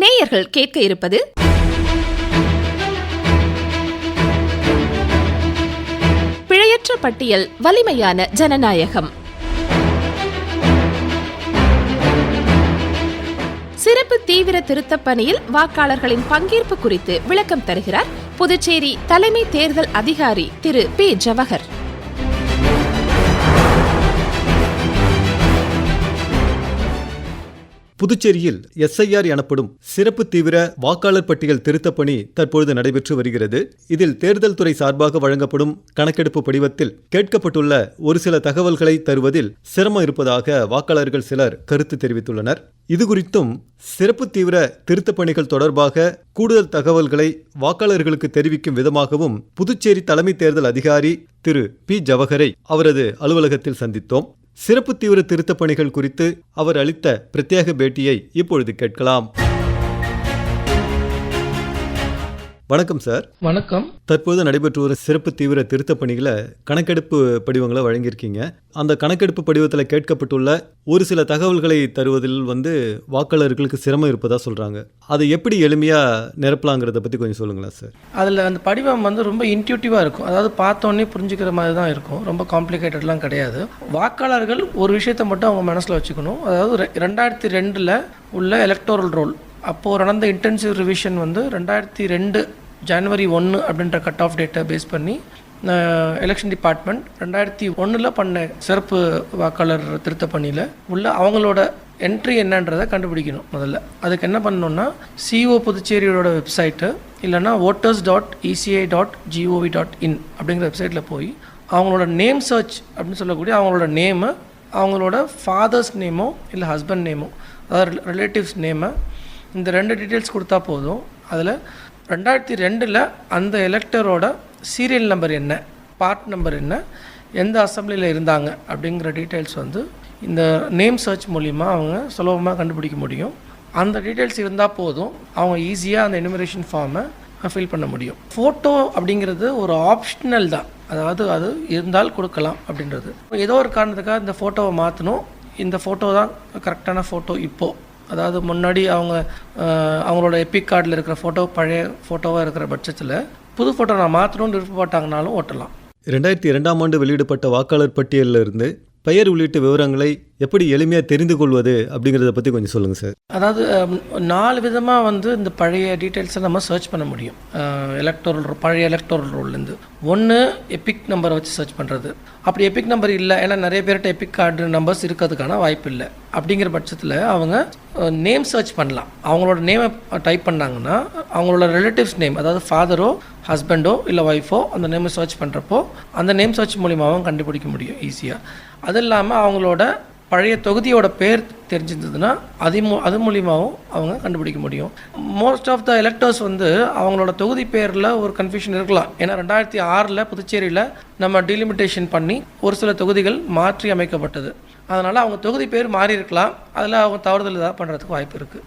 நேயர்கள் கேட்க இருப்பது பிழையற்ற பட்டியல், வலிமையான ஜனநாயகம். சிறப்பு தீவிர திருத்தப் பணியில் வாக்காளர்களின் பங்கேற்பு குறித்து விளக்கம் தருகிறார் புதுச்சேரி தலைமை தேர்தல் அதிகாரி திரு பி. ஜவஹர். புதுச்சேரியில் SIR எனப்படும் சிறப்பு தீவிர வாக்காளர் பட்டியல் திருத்தப் பணி தற்பொழுது நடைபெற்று வருகிறது. இதில் தேர்தல் துறை சார்பாக வழங்கப்படும் கணக்கெடுப்பு படிவத்தில் கேட்கப்பட்டுள்ள ஒரு சில தகவல்களை தருவதில் சிரமம் இருப்பதாக வாக்காளர்கள் சிலர் கருத்து தெரிவித்துள்ளனர். இதுகுறித்தும் சிறப்பு தீவிர திருத்தப் பணிகள் தொடர்பாக கூடுதல் தகவல்களை வாக்காளர்களுக்கு தெரிவிக்கும் விதமாகவும் புதுச்சேரி தலைமை தேர்தல் அதிகாரி திரு பி. ஜவஹரை அவரது அலுவலகத்தில் சந்தித்தோம். சிறப்பு தீவிர திருத்தப் பணிகள் குறித்து அவர் அளித்த பிரத்யேக பேட்டியை இப்பொழுது கேட்கலாம். வணக்கம் சார். வணக்கம். தற்போது நடைபெற்று வரும் சிறப்பு தீவிர திருத்தப் பணிகளை கணக்கெடுப்பு படிவங்களை வழங்கியிருக்கீங்க. அந்த கணக்கெடுப்பு படிவத்தில் கேட்கப்பட்டுள்ள ஒரு சில தகவல்களை தருவதில் வாக்காளர்களுக்கு சிரமம் இருப்பதா சொல்றாங்க. அதை எப்படி எளிமையா நிரப்பலாங்கிறத பத்தி கொஞ்சம் சொல்லுங்களா சார்? அதில் அந்த படிவம் ரொம்ப இன்ட்யூட்டிவாக இருக்கும். அதாவது பார்த்தோன்னே புரிஞ்சுக்கிற மாதிரி தான் இருக்கும். ரொம்ப காம்ப்ளிகேட்டட்லாம் கிடையாது. வாக்காளர்கள் ஒரு விஷயத்தை மட்டும் அவங்க மனசில் வச்சுக்கணும். அதாவது 2002 உள்ள எலக்டோரல் ரோல் அப்போது நடந்த இன்டென்சிவ் ரிவிஷன் 2002 ஜனவரி 1 அப்படின்ற கட் ஆஃப் டேட்டை பேஸ் பண்ணி எலெக்ஷன் டிபார்ட்மெண்ட் 2001 பண்ண சிறப்பு வாக்காளர் திருத்த பணியில் உள்ள அவங்களோட என்ட்ரி என்னன்றதை கண்டுபிடிக்கணும். முதல்ல அதுக்கு என்ன பண்ணணும்னா CO புதுச்சேரியோட வெப்சைட்டு இல்லைனா voters.eci.gov.in அப்படிங்கிற வெப்சைட்டில் போய் அவங்களோட நேம் சர்ச் அப்படின்னு சொல்லக்கூடிய அவங்களோட நேமு, அவங்களோட ஃபாதர்ஸ் நேமோ இல்லை ஹஸ்பண்ட் நேமோ, அதாவது ரிலேட்டிவ்ஸ் நேமை, இந்த 2 டீட்டெயில்ஸ் கொடுத்தா போதும். அதில் 2002 அந்த எலெக்டரோட சீரியல் நம்பர் என்ன, பார்ட் நம்பர் என்ன, எந்த அசம்பிளியில் இருந்தாங்க அப்படிங்கிற டீட்டெயில்ஸ் இந்த நேம் சர்ச் மூலிமா அவங்க சுலபமாக கண்டுபிடிக்க முடியும். அந்த டீட்டெயில்ஸ் இருந்தால் போதும், அவங்க ஈஸியாக அந்த எனுமரேஷன் ஃபார்மை ஃபில் பண்ண முடியும். ஃபோட்டோ அப்படிங்கிறது ஒரு ஆப்ஷனல் தான். அதாவது அது இருந்தால் கொடுக்கலாம் அப்படின்றது. ஏதோ ஒரு காரணத்துக்காக இந்த ஃபோட்டோவை மாற்றணும், இந்த ஃபோட்டோ தான் கரெக்டான ஃபோட்டோ இப்போது, அதாவது முன்னாடி அவங்களோட எபிக் கார்டில் இருக்கிற ஃபோட்டோ பழைய ஃபோட்டோவாக இருக்கிற பட்சத்தில் புது ஃபோட்டோ நான் மாற்றணும்னு விருப்பப்பட்டாங்கனாலும் ஓட்டலாம். 2002 வெளியிடப்பட்ட வாக்காளர் பட்டியலில் இருந்து பெயர் உள்ளிட்ட விவரங்களை எப்படி எளிமையாக தெரிந்து கொள்வது அப்படிங்கிறத பற்றி கொஞ்சம் சொல்லுங்கள் சார். அதாவது 4 விதமாக இந்த பழைய டீட்டெயில்ஸை நம்ம சர்ச் பண்ண முடியும். பழைய எலக்டோரல் ரோல்லேருந்து ஒன்று எபிக் நம்பரை வச்சு சர்ச் பண்ணுறது. அப்படி எபிக் நம்பர் இல்லை, ஏன்னா நிறைய பேர்கிட்ட எபிக் கார்டு நம்பர்ஸ் இருக்கிறதுக்கான வாய்ப்பு இல்லை. அப்படிங்கிற பட்சத்தில் அவங்க நேம் சர்ச் பண்ணலாம். அவங்களோட நேமை டைப் பண்ணாங்கன்னா அவங்களோட ரிலேட்டிவ்ஸ் நேம், அதாவது ஃபாதரோ ஹஸ்பண்டோ இல்லை ஒய்ஃபோ அந்த நேமை சர்ச் பண்ணுறப்போ அந்த நேம் சர்ச் மூலிமாவும் கண்டுபிடிக்க முடியும் ஈஸியாக. அது இல்லாமல் அவங்களோட பழைய தொகுதியோட பேர் தெரிஞ்சிருந்ததுன்னா அது மூலியமாகவும் அவங்க கண்டுபிடிக்க முடியும். மோஸ்ட் ஆஃப் த எலக்டர்ஸ் அவங்களோட தொகுதி பேரில் ஒரு கன்ஃபியூஷன் இருக்கலாம். ஏன்னா 2006 புதுச்சேரியில் நம்ம டீலிமிட்டேஷன் பண்ணி ஒரு சில தொகுதிகள் மாற்றி அமைக்கப்பட்டது. அதனால் அவங்க தொகுதி பேர் மாறி இருக்கலாம், அதில் அவங்க தவறுதல் ஏதாவது பண்ணுறதுக்கு வாய்ப்பு இருக்குது.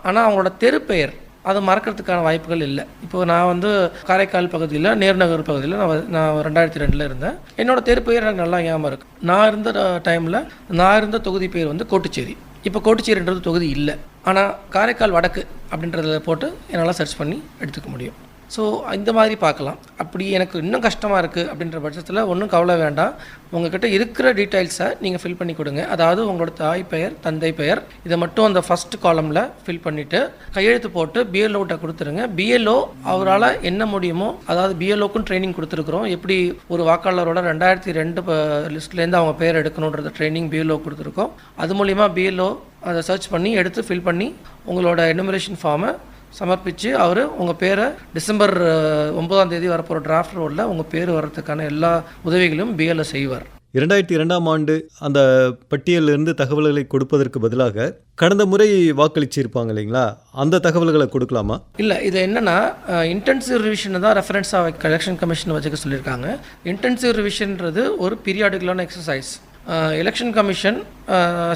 ஆனால் அவங்களோட தெரு பெயர் அது மறக்கிறதுக்கான வாய்ப்புகள் இல்லை. இப்போது நான் காரைக்கால் பகுதியில் நேருநகர் பகுதியில் நான் 2002 இருந்தேன். என்னோடய தெரு பெயர் எனக்கு நல்லா ஞாபகம் இருக்குது. நான் இருந்த டைமில் நான் இருந்த தொகுதி பேர் கோட்டுச்சேரி. இப்போ கோட்டுச்சேரின்றது தொகுதி இல்லை, ஆனால் காரைக்கால் வடக்கு அப்படின்றத போட்டு என்னால் சர்ச் பண்ணி எடுத்துக்க முடியும். ஸோ இந்த மாதிரி பார்க்கலாம். அப்படி எனக்கு இன்னும் கஷ்டமாக இருக்குது அப்படின்ற பட்சத்தில் ஒன்றும் கவலை வேண்டாம். உங்கள்கிட்ட இருக்கிற டீட்டெயில்ஸை நீங்கள் ஃபில் பண்ணி கொடுங்க. அதாவது உங்களோட தாய் பெயர், தந்தை பெயர், இதை மட்டும் அந்த ஃபஸ்ட் காலமில் ஃபில் பண்ணிவிட்டு கையெழுத்து போட்டு BLOட்ட கொடுத்துருங்க. BLO அவரால் என்ன முடியுமோ, அதாவது BLOக்கும் ட்ரைனிங் கொடுத்துருக்குறோம். எப்படி ஒரு வாக்காளரோட 2002 லிஸ்ட்லேருந்து அவங்க பேர் எடுக்கணுன்றத ட்ரைனிங் BLO கொடுத்துருக்கோம். அது மூலிமா BLO அதை சர்ச் பண்ணி எடுத்து ஃபில் பண்ணி உங்களோட எனுமரேஷன் ஃபார்மை சமர்ப்பித்து அவர் உங்கள் பேரை டிசம்பர் 9 வரப்போகிற டிராஃப்ட் ரோலில் உங்கள் பேர் வர்றதுக்கான எல்லா உதவிகளும் BLO செய்வார். 2002 அந்த பட்டியலிருந்து தகவல்களை கொடுப்பதற்கு பதிலாக கடந்த முறை வாக்களிச்சிருப்பாங்க இல்லைங்களா, அந்த தகவல்களை கொடுக்கலாமா? இல்லை, இது என்னென்னா இன்டென்சிவ் ரிவிஷனை தான் ரெஃபரன்ஸாக எலெக்ஷன் கமிஷன் வச்சுக்க சொல்லியிருக்காங்க. இன்டென்சிவ் ரிவிஷன்றது ஒரு பீரியாடிக்கலான exercise. Election commission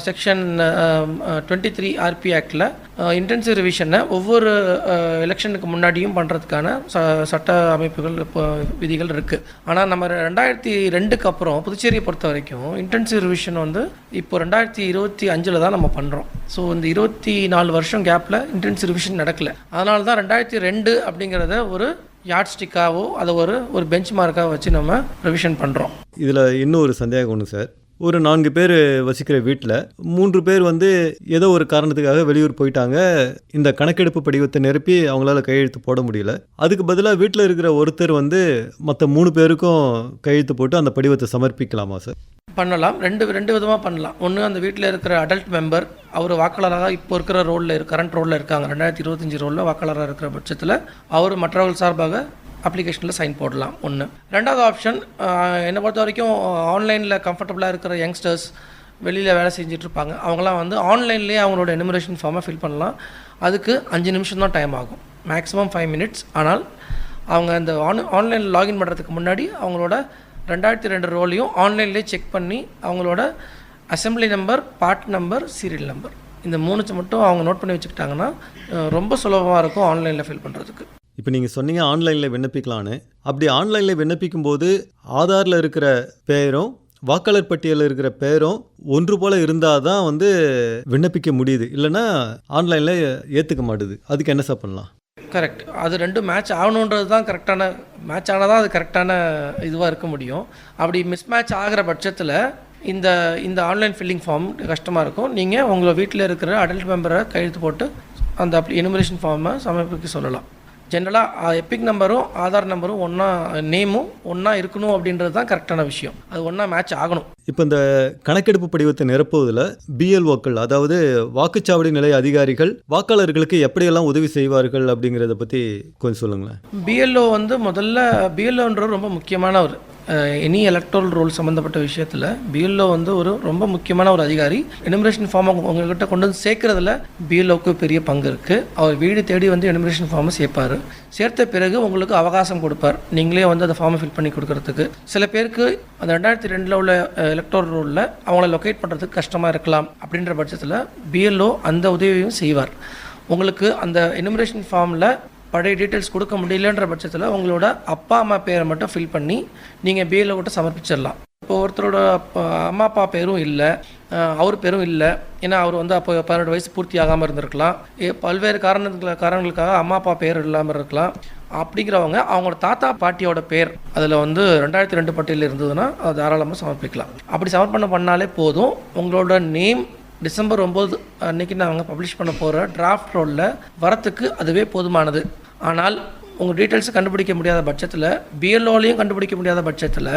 section 23 RP ஆக்டில் இன்டென்சிவ் ரிவிஷனை ஒவ்வொரு எலெக்ஷனுக்கு முன்னாடியும் பண்ணுறதுக்கான சட்ட அமைப்புகள் இப்போ விதிகள் இருக்குது. ஆனால் நம்ம 2002க்கு அப்புறம் புதுச்சேரியை பொறுத்த வரைக்கும் இன்டென்சிவ் ரிவிஷன் வந்து இப்போ 2025 தான் நம்ம பண்ணுறோம். ஸோ இந்த 24 வருஷம் கேப்பில் இன்டென்சிவ் ரிவிஷன் நடக்கலை. அதனால தான் 2002 அப்படிங்கிறத ஒரு யார்ட் ஸ்டிக்காவோ அதை ஒரு பெஞ்ச் மார்க்காக வச்சு நம்ம ரிவிஷன் பண்ணுறோம். இதில் இன்னும் ஒரு சந்தேகம் ஒன்று சார். ஒரு 4 பேர் வசிக்கிற வீட்டில் 3 பேர் வந்து ஏதோ ஒரு காரணத்துக்காக வெளியூர் போயிட்டாங்க. இந்த கணக்கெடுப்பு படிவத்தை நிரப்பி அவங்களால கையெழுத்து போட முடியல. அதுக்கு பதிலாக வீட்டில் இருக்கிற ஒருத்தர் வந்து மற்ற 3 பேருக்கும் கையெழுத்து போட்டு அந்த படிவத்தை சமர்ப்பிக்கலாமா சார்? பண்ணலாம். ரெண்டு விதமாக பண்ணலாம். ஒன்று, அந்த வீட்டில் இருக்கிற அடல்ட் மெம்பர் அவர் வாக்காளராக இப்போ இருக்கிற கரண்ட் ரோலில் இருக்காங்க, 2025 ரோலில் வாக்காளராக இருக்கிற பட்சத்தில் அவர் மற்றவர்கள் சார்பாக அப்ளிகேஷனில் சைன் போடலாம். ஒன்று. ரெண்டாவது ஆப்ஷன், என்னை பொறுத்த வரைக்கும் ஆன்லைனில் கம்ஃபர்டபுளாக இருக்கிற யங்ஸ்டர்ஸ் வெளியில் வேலை செஞ்சிட்ருப்பாங்க. அவங்களாம் வந்து ஆன்லைன்லேயே அவங்களோட எனுமரேஷன் ஃபார்மை ஃபில் பண்ணலாம். அதுக்கு 5 நிமிஷம் தான் டைம் ஆகும், மேக்ஸிமம் 5 மினிட்ஸ். ஆனால் அவங்க அந்த ஆன்லைனில் லாகின் பண்ணுறதுக்கு முன்னாடி அவங்களோட 2002 ரோலையும் ஆன்லைன்லேயே செக் பண்ணி அவங்களோட assembly number, part number, serial number, இந்த 3 மட்டும் அவங்க நோட் பண்ணி வச்சுக்கிட்டாங்கன்னா ரொம்ப சுலபமாக இருக்கும் ஆன்லைனில் ஃபில் பண்ணுறதுக்கு. இப்போ நீங்கள் சொன்னீங்க ஆன்லைனில் விண்ணப்பிக்கலான்னு. அப்படி ஆன்லைனில் விண்ணப்பிக்கும் போது ஆதாரில் இருக்கிற பெயரும் வாக்காளர் பட்டியலில் இருக்கிற பெயரும் ஒன்று போல் இருந்தால் தான் வந்து விண்ணப்பிக்க முடியுது, இல்லைன்னா ஆன்லைனில் ஏற்றுக்க மாட்டுது. அதுக்கு என்ன சார் பண்ணலாம்? கரெக்ட். அது ரெண்டும் மேட்ச் ஆகணுன்றது தான் கரெக்டான மேட்ச் ஆனால் தான் அது கரெக்டான இதுவாக இருக்க முடியும். அப்படி மிஸ் மேட்ச் ஆகிற பட்சத்தில் இந்த ஆன்லைன் ஃபில்லிங் ஃபார்ம் கஷ்டமாக இருக்கும். நீங்கள் உங்கள் வீட்டில் இருக்கிற அடல்ட் மெம்பரை கையெழுத்து போட்டு அந்த எனுமரேஷன் ஃபார்மை சமர்ப்பிக்க சொல்லலாம். ஜென்ரலாக எபிக் நம்பரும் ஆதார் நம்பரும் ஒன்றா, நேமும் ஒன்றா இருக்கணும் அப்படின்றது தான் கரெக்டான விஷயம். அது ஒன்றா மேட்ச் ஆகணும். இப்போ இந்த கணக்கெடுப்பு படிவத்தை நிரப்புவதில் பிஎல்ஓக்கள், அதாவது வாக்குச்சாவடி நிலைய அதிகாரிகள் வாக்காளர்களுக்கு எப்படியெல்லாம் உதவி செய்வார்கள் அப்படிங்கிறத பற்றி கொஞ்சம் சொல்லுங்களேன். பிஎல்ஓ வந்து முதல்ல பிஎல்ஓன்றது ரொம்ப முக்கியமான எனி எலக்ட்ரல் ரோல் சம்மந்தப்பட்ட விஷயத்தில் பிஎல்ஓ வந்து ரொம்ப முக்கியமான ஒரு அதிகாரி. எனுமரேஷன் ஃபார்மை உங்கள்கிட்ட கொண்டு வந்து சேர்க்கறதுல பிஎல்ஓக்கு பெரிய பங்கு இருக்குது. அவர் வீடு தேடி வந்து எனுமரேஷன் ஃபார்மை சேர்ப்பார். சேர்த்த பிறகு உங்களுக்கு அவகாசம் கொடுப்பார், நீங்களே வந்து அந்த ஃபார்மை ஃபில் பண்ணி கொடுக்கறதுக்கு. சில பேருக்கு அந்த 2002 உள்ள எலக்ட்ரல் ரோலில் அவங்கள லொக்கேட் பண்ணுறதுக்கு கஷ்டமாக இருக்கலாம். அப்படின்ற பட்சத்தில் பிஎல்ஓ அந்த உதவியும் செய்வார். உங்களுக்கு அந்த எனுமரேஷன் ஃபார்மில் பழைய டீட்டெயில்ஸ் கொடுக்க முடியலன்ற பட்சத்தில் உங்களோட அப்பா அம்மா பேரை மட்டும் ஃபில் பண்ணி நீங்கள் பிஎல்ஓ கிட்ட சமர்ப்பிச்சிடலாம். இப்போ ஒருத்தரோட அம்மா அப்பா பேரும் இல்லை, அவர் பேரும் இல்லை, ஏன்னா அவர் வந்து அப்போ 18 வயசு பூர்த்தி ஆகாமல் இருந்திருக்கலாம், பல்வேறு காரணங்களுக்காக அம்மா அப்பா பேர் இல்லாமல் இருக்கலாம். அப்படிங்கிறவங்க அவங்களோட தாத்தா பாட்டியோட பேர் அதில் வந்து 2002 பட்டியலில் இருந்ததுன்னா அது தாராளமாக சமர்ப்பிக்கலாம். அப்படி சமர்ப்பணம் பண்ணாலே போதும். உங்களோட நேம் டிசம்பர் 9 அன்றைக்கி நாங்கள் பப்ளிஷ் பண்ண போகிற டிராஃப்ட் ரோலில் வரத்துக்கு அதுவே போதுமானது. ஆனால் உங்கள் டீட்டெயில்ஸை கண்டுபிடிக்க முடியாத பட்சத்தில், பிஎல்ஓலையும் கண்டுபிடிக்க முடியாத பட்சத்தில்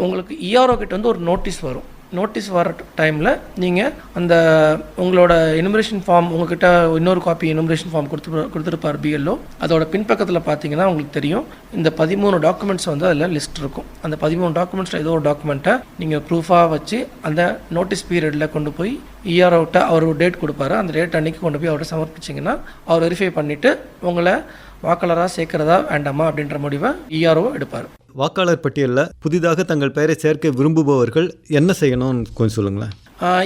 உங்களுக்கு இஆர்ஓ கிட்ட வந்து ஒரு நோட்டீஸ் வரும். நோட்டீஸ் வர டைமில் நீங்கள் அந்த உங்களோட எனுமரேஷன் ஃபார்ம், உங்கள்கிட்ட இன்னொரு காப்பி எனுமரேஷன் ஃபார்ம் கொடுத்துருப்பார் பிஎல்ஓ. அதோட பின்பக்கத்தில் பார்த்தீங்கன்னா உங்களுக்கு தெரியும், இந்த 13 டாக்குமெண்ட்ஸ் வந்து அதில் லிஸ்ட் இருக்கும். அந்த 13 டாக்குமெண்ட்ஸில் ஏதோ ஒரு டாக்குமெண்ட்டை நீங்கள் ப்ரூஃபாக வச்சு அந்த நோட்டீஸ் பீரியடில் கொண்டு போய் இஆர்ஓட்ட அவர் ஒரு டேட் கொடுப்பாரு. அந்த டேட் அன்றைக்கி கொண்டு போய் அவர்கிட்ட சமர்ப்பிச்சிங்கன்னா அவர் வெரிஃபை பண்ணிவிட்டு உங்களை வாக்காளராக சேர்க்கிறதா வேண்டாமா அப்படின்ற முடிவை இஆர்ஓ எடுப்பார். வாக்காளர் பட்டியலில் புதிதாக தங்கள் பெயரை சேர்க்க விரும்புபவர்கள் என்ன செய்யணும்னு கொஞ்சம் சொல்லுங்களேன்.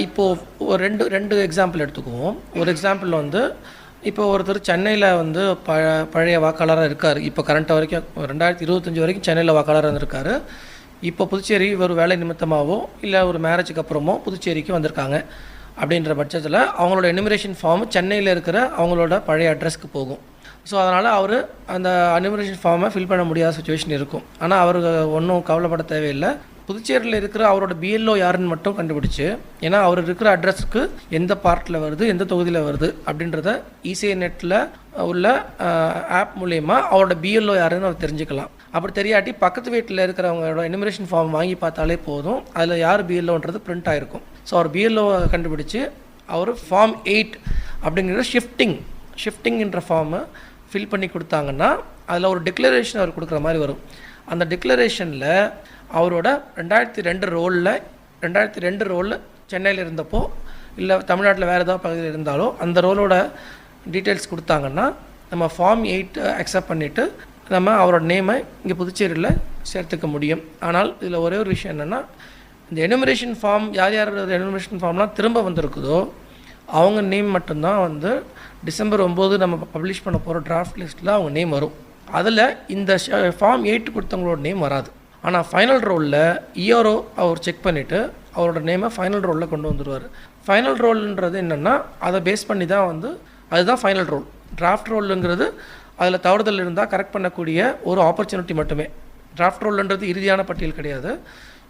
இப்போது ஒரு ரெண்டு எக்ஸாம்பிள் எடுத்துக்குவோம். ஒரு எக்ஸாம்பிள் வந்து இப்போ ஒருத்தர் சென்னையில் வந்து பழைய வாக்காளராக இருக்கார். இப்போ கரண்ட் வரைக்கும் 2025 வரைக்கும் சென்னையில் வாக்காளராக இருந்திருக்காரு. இப்போ புதுச்சேரி ஒரு வேலை நிமித்தமாகவோ இல்லை ஒரு மேரேஜுக்கு அப்புறமோ புதுச்சேரிக்கு வந்திருக்காங்க. அப்படின்ற பட்சத்தில் அவங்களோட எனுமரேஷன் ஃபார்ம் சென்னையில் இருக்கிற அவங்களோட பழைய அட்ரஸ்க்கு போகும். ஸோ அதனால் அவர் அந்த எனுமரேஷன் ஃபார்மை ஃபில் பண்ண முடியாத சுச்சுவேஷன் இருக்கும். ஆனால் அவருக்கு ஒன்றும் கவலைப்பட தேவையில்லை. புதுச்சேரியில் இருக்கிற அவரோட பிஎல்ஓ யாருன்னு மட்டும் கண்டுபிடிச்சு, ஏன்னா அவர் இருக்கிற அட்ரஸுக்கு எந்த பார்ட்டில் வருது, எந்த தொகுதியில் வருது அப்படின்றத இசிஐ நெட்டில் உள்ள ஆப் மூலயமா அவரோட பிஎல்ஓ யாருன்னு அவர் தெரிஞ்சுக்கலாம். அப்படி தெரியாட்டி பக்கத்து வீட்டில் இருக்கிறவங்களோட எனுமரேஷன் ஃபார்ம் வாங்கி பார்த்தாலே போதும், அதில் யார் பிஎல்ஓன்றது பிரிண்ட் ஆகிருக்கும். ஸோ அவர் பிஎல்ஓவை கண்டுபிடிச்சு அவர் ஃபார்ம் 8 அப்படிங்கிற ஷிஃப்டிங்ன்ற ஃபார்மை ஃபில் பண்ணி கொடுத்தாங்கன்னா அதில் ஒரு டிக்ளரேஷன் அவர் கொடுக்குற மாதிரி வரும். அந்த டிக்ளரேஷனில் அவரோட 2002 ரோலில் சென்னையில் இருந்தப்போ இல்லை தமிழ்நாட்டில் வேறு ஏதாவது பகுதியில் இருந்தாலோ அந்த ரோலோட டீட்டெயில்ஸ் கொடுத்தாங்கன்னா நம்ம ஃபார்ம் 8 அக்செப்ட் பண்ணிவிட்டு நம்ம அவரோட நேமை இங்கே புதுச்சேரியில் சேர்த்துக்க முடியும். ஆனால் இதில் ஒரே ஒரு விஷயம் என்னென்னா, இந்த எனுமரேஷன் ஃபார்ம் யார் எனுமரேஷன் ஃபார்ம்லாம் திரும்ப வந்திருக்குதோ அவங்க நேம் மட்டும்தான் வந்து டிசம்பர் 9 நம்ம பப்ளிஷ் பண்ண போகிற டிராஃப்ட் லிஸ்ட்டில் அவங்க நேம் வரும். அதில் இந்த ஃபார்ம் 8 கொடுத்தவங்களோட நேம் வராது. ஆனால் ஃபைனல் ரோலில் இஆர்ஓ அவர் செக் பண்ணிவிட்டு அவரோட நேமை ஃபைனல் ரோலில் கொண்டு வந்துடுவார். ஃபைனல் ரோல்ன்றது என்னென்னா அதை பேஸ் பண்ணி தான் வந்து அதுதான் ஃபைனல் ரோல். டிராஃப்ட் ரோலுங்கிறது அதில் தவறுதல் இருந்தால் கரெக்ட் பண்ணக்கூடிய ஒரு ஆப்பர்ச்சுனிட்டி மட்டுமே. டிராஃப்ட் ரோல்ன்றது இறுதியான பட்டியல் கிடையாது.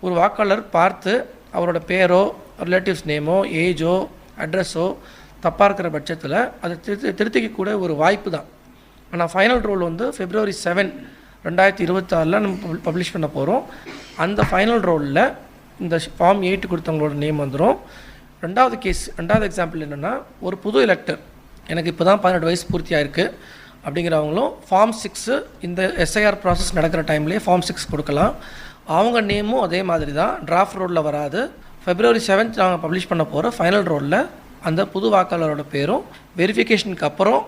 ஒரு வாக்காளர் பார்த்து அவரோட பேரோ ரிலேட்டிவ்ஸ் நேமோ ஏஜோ அட்ரஸோ தப்பாக இருக்கிற பட்சத்தில் அதை திருத்திக்கக்கூட ஒரு வாய்ப்பு தான். ஆனால் ஃபைனல் ரோல் வந்து February 7, 2026 நம்ம பப்ளிஷ் பண்ண போகிறோம். அந்த ஃபைனல் ரோலில் இந்த ஃபார்ம் 8 கொடுத்தவங்களோட நேம் வந்துடும். ரெண்டாவது எக்ஸாம்பிள் என்னென்னா, ஒரு புது எலெக்டர் எனக்கு இப்போ தான் 18 வயசு பூர்த்தி ஆயிருக்கு அப்படிங்கிறவங்களும் ஃபார்ம் 6 இந்த எஸ்ஐஆர் ப்ராசஸ் நடக்கிற டைம்லேயே ஃபார்ம் 6 கொடுக்கலாம். அவங்க நேமும் அதே மாதிரி தான் டிராஃப்ட் ரோலில் வராது. February 7 நாங்கள் பப்ளிஷ் பண்ண போகிற ஃபைனல் ரோலில் அந்த புது வாக்காளரோட பேரும் வெரிஃபிகேஷனுக்கு அப்புறம்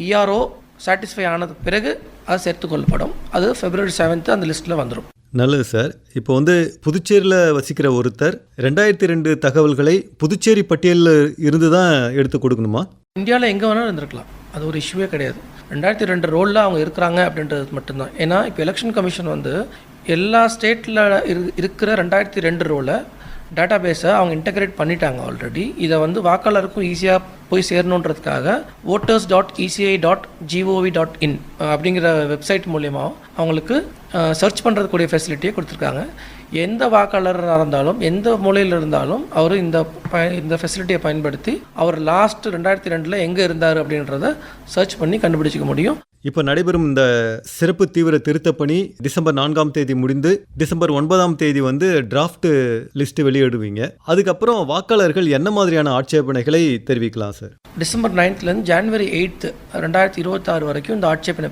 இஆர்ஓ சாட்டிஸ்ஃபை ஆனது பிறகு அது சேர்த்துக்கொள்ளப்படும். அது February 7 அந்த லிஸ்ட்டில் வந்துடும். நல்லது சார். இப்போ வந்து புதுச்சேரியில் வசிக்கிற ஒருத்தர் 2002 தகவல்களை புதுச்சேரி பட்டியலில் இருந்து தான் எடுத்து கொடுக்கணுமா? இந்தியாவில் எங்கே வேணாலும் இருந்திருக்கலாம், அது ஒரு இஷ்யூவே கிடையாது. 2002 ரோலில் அவங்க இருக்கிறாங்க அப்படின்றது மட்டும்தான். ஏன்னா இப்போ எலெக்ஷன் கமிஷன் வந்து எல்லா ஸ்டேட்டில் இருக்கிற 2002 ரோலை டேட்டா பேஸை அவங்க இன்டகிரேட் பண்ணிட்டாங்க ஆல்ரெடி. இதை வந்து வாக்காளருக்கும் ஈஸியாக போய் சேரணுன்றதுக்காக voters.eci.gov.in அப்படிங்கிற வெப்சைட் மூலயமா அவங்களுக்கு சர்ச் பண்ணுறதுக்கூடிய ஃபெசிலிட்டியை கொடுத்துருக்காங்க. எந்த வாக்காளராக இருந்தாலும் எந்த மூலையில் இருந்தாலும் அவர் இந்த ஃபெசிலிட்டியை பயன்படுத்தி அவர் லாஸ்ட் 2002 எங்கே இருந்தார் அப்படின்றத சர்ச் பண்ணி கண்டுபிடிச்சிக்க முடியும். இப்போ நடைபெறும் இந்த சிறப்பு தீவிர திருத்தப் பணி டிசம்பர் 4 முடிந்து டிசம்பர் 9 வந்து டிராஃப்ட் லிஸ்ட் வெளியிடுவீங்க. அதுக்கப்புறம் வாக்காளர்கள் என்ன மாதிரியான ஆட்சேபனைகளை தெரிவிக்கலாம் சார்? டிசம்பர் 9 January 8, 2026 வரைக்கும் இந்த ஆட்சேபனை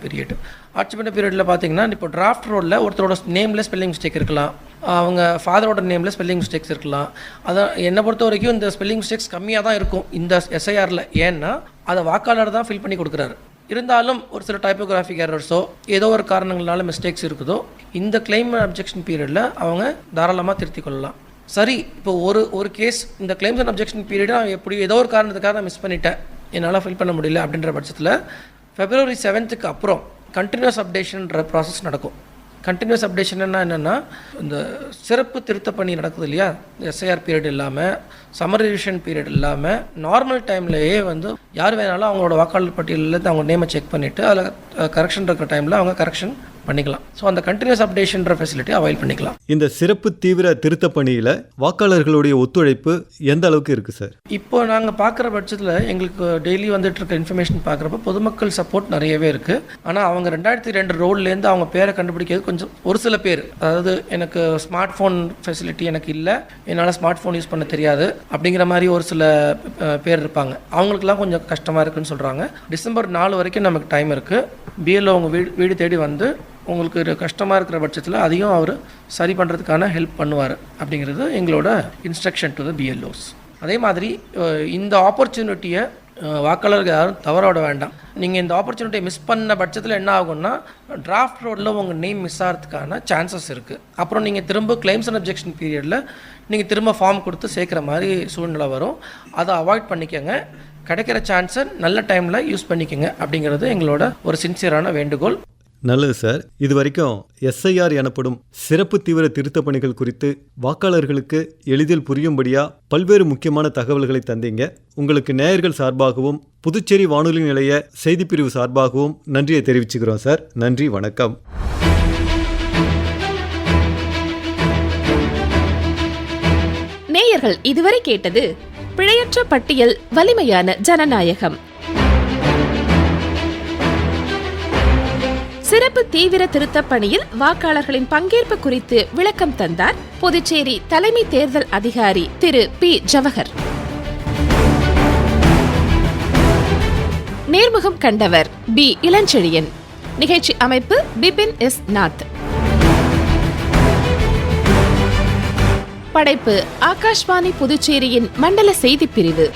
பீரியடில் பார்த்தீங்கன்னா, இப்போ டிராஃப்ட் ரோலில் ஒருத்தரோட நேமில் ஸ்பெல்லிங் மிஸ்டேக் இருக்கலாம், அவங்க ஃபாதரோட நேமில் ஸ்பெல்லிங் மிஸ்டேக்ஸ் இருக்கலாம். அதான் என்னை பொறுத்த வரைக்கும் இந்த ஸ்பெல்லிங் மிஸ்டேக்ஸ் கம்மியாக தான் இருக்கும் இந்த எஸ்ஐஆரில். ஏன்னா அதை வாக்காளர் தான் ஃபில் பண்ணி கொடுக்குறாரு. இருந்தாலும் ஒரு சில டைப்போகிராஃபிக் எரர்ஸோ ஏதோ ஒரு காரணங்களால மிஸ்டேக்ஸ் இருக்குதோ இந்த கிளைம் அப்ஜெக்ஷன் பீரியடில் அவங்க தாராளமாக திருத்திக் கொள்ளலாம். சரி, இப்போ ஒரு கேஸ் இந்த கிளைம்ஸ் அண்ட் அப்ஜெக்ஷன் பீரியட் எப்படி ஏதோ ஒரு காரணத்துக்காக நான் மிஸ் பண்ணிட்டேன், என்னால் ஃபில் பண்ண முடியல அப்படின்ற பட்சத்தில் February 7 அப்புறம் கண்டினியூஸ் அப்டேஷன்ற ப்ராசஸ் நடக்கும். கண்டினியூஸ் அப்டேஷன்னா என்னென்னா, இந்த சிறப்பு திருத்த பணி நடக்குது இல்லையா, எஸ்ஐஆர் பீரியட் இல்லாமல் சம்மர் ரிவிஷன் பீரியட் இல்லாமல் நார்மல் டைம்லேயே வந்து யார் வேணாலும் அவங்களோட வாக்காளர் பட்டியலில் அவங்க நேமை செக் பண்ணிவிட்டு அதில் கரெக்ஷன் இருக்கிற டைமில் அவங்க கரெக்ஷன் பண்ணிக்கலாம். ஸோ அந்த கண்டினியூஸ் அப்டேஷன்ற ஃபெசிலிட்டி அவைல் பண்ணிக்கலாம். இந்த சிறப்பு தீவிர திருத்த பணியில் வாக்காளர்களுடைய ஒத்துழைப்பு எந்த அளவுக்கு இருக்குது சார்? இப்போ நாங்கள் பார்க்குற பட்சத்தில் எங்களுக்கு டெய்லி வந்துட்டு இருக்க இன்ஃபர்மேஷன் பார்க்குறப்ப பொதுமக்கள் சப்போர்ட் நிறையவே இருக்குது. ஆனால் அவங்க 2002 ரோல்லேருந்து அவங்க பேரை கண்டுபிடிக்கிறது கொஞ்சம் ஒரு சில பேர், அதாவது எனக்கு ஸ்மார்ட் ஃபோன் ஃபெசிலிட்டி எனக்கு இல்லை, என்னால் ஸ்மார்ட் ஃபோன் யூஸ் பண்ண தெரியாது அப்படிங்கிற மாதிரி ஒரு சில பேர் இருப்பாங்க. அவங்களுக்குலாம் கொஞ்சம் கஷ்டமாக இருக்குன்னு சொல்கிறாங்க. டிசம்பர் 4 வரைக்கும் நமக்கு டைம் இருக்குது. பிஎல்ஓ அவங்க வீடு தேடி வந்து உங்களுக்கு கஷ்டமாக இருக்கிற பட்சத்தில் அதையும் அவர் சரி பண்ணுறதுக்கான ஹெல்ப் பண்ணுவார் அப்படிங்கிறது எங்களோட இன்ஸ்ட்ரக்ஷன் டு த பிஎல்ஓஸ். அதே மாதிரி இந்த ஆப்பர்ச்சுனிட்டியை வாக்காளர்கள் யாரும் தவறவிட வேண்டாம். நீங்கள் இந்த ஆப்பர்ச்சுனிட்டியை மிஸ் பண்ண பட்சத்தில் என்ன ஆகும்னா, டிராஃப்ட் ரோடில் உங்கள் நேம் மிஸ் ஆகிறதுக்கான சான்சஸ் இருக்குது. அப்புறம் நீங்கள் திரும்ப கிளைம்ஸ் அண்ட் அப்ஜெக்ஷன் பீரியடில் நீங்கள் திரும்ப ஃபார்ம் கொடுத்து சேர்க்குற மாதிரி சூழ்நிலை வரும். அதை அவாய்ட் பண்ணிக்கோங்க. கிடைக்கிற சான்ஸை நல்ல டைமில் யூஸ் பண்ணிக்கோங்க அப்படிங்கிறது எங்களோட ஒரு சின்சியரான வேண்டுகோள். நல்லது சார். இது வரைக்கும் எஸ்ஐஆர் எனப்படும் சிறப்பு தீவிர திருத்தப் பணிகள் குறித்து வாக்காளர்களுக்கு எளிதில் புரியும்படியா பல்வேறு முக்கியமான தகவல்களை தந்தீங்க. உங்களுக்கு நேயர்கள் சார்பாகவும் புதுச்சேரி வானொலி நிலைய செய்திப்பிரிவு சார்பாகவும் நன்றியை தெரிவிச்சுக்கிறோம் சார். நன்றி, வணக்கம். நேயர்கள் இதுவரை கேட்டது பிழையற்ற பட்டியல், வலிமையான ஜனநாயகம். சிறப்பு தீவிர திருத்தப் பணியில் வாக்காளர்களின் பங்கேற்பு குறித்து விளக்கம் தந்தார் புதுச்சேரி தலைமை தேர்தல் அதிகாரி திரு பி. ஜவஹர். நேர்முகம் கண்டவர் பி. இளஞ்செழியன். நிகழ்ச்சி அமைப்பு பிபின் எஸ். நாத். படைப்பு ஆகாஷ்வாணி புதுச்சேரியின் மண்டல செய்திப் பிரிவு.